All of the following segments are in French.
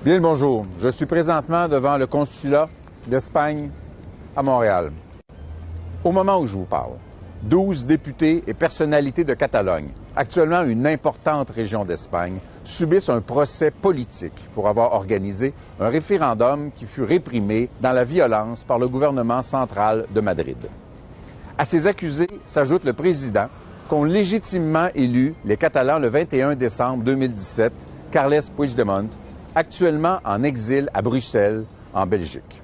Bien le bonjour. Je suis présentement devant le consulat d'Espagne à Montréal. Au moment où je vous parle, 12 députés et personnalités de Catalogne, actuellement une importante région d'Espagne, subissent un procès politique pour avoir organisé un référendum qui fut réprimé dans la violence par le gouvernement central de Madrid. À ces accusés s'ajoute le président qu'ont légitimement élu les Catalans le 21 décembre 2017, Carles Puigdemont, actuellement en exil à Bruxelles, en Belgique.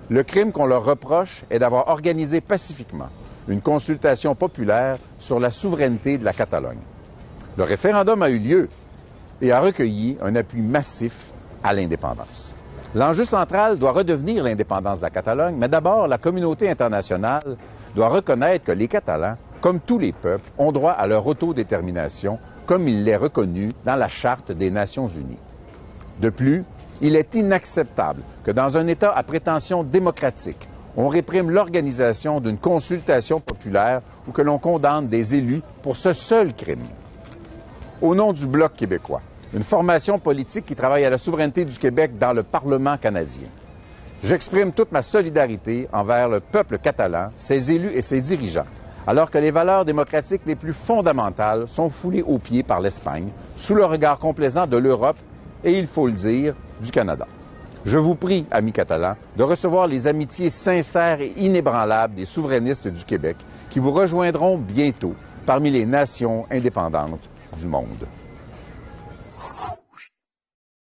Le crime qu'on leur reproche est d'avoir organisé pacifiquement une consultation populaire sur la souveraineté de la Catalogne. Le référendum a eu lieu et a recueilli un appui massif à l'indépendance. L'enjeu central doit redevenir l'indépendance de la Catalogne, mais d'abord, la communauté internationale doit reconnaître que les Catalans, comme tous les peuples, ont droit à leur autodétermination, comme il l'est reconnu dans la Charte des Nations unies. De plus, il est inacceptable que dans un État à prétention démocratique, on réprime l'organisation d'une consultation populaire ou que l'on condamne des élus pour ce seul crime. Au nom du Bloc québécois, une formation politique qui travaille à la souveraineté du Québec dans le Parlement canadien, j'exprime toute ma solidarité envers le peuple catalan, ses élus et ses dirigeants, alors que les valeurs démocratiques les plus fondamentales sont foulées aux pieds par l'Espagne, sous le regard complaisant de l'Europe et, il faut le dire, du Canada. Je vous prie, amis catalans, de recevoir les amitiés sincères et inébranlables des souverainistes du Québec qui vous rejoindront bientôt parmi les nations indépendantes du monde.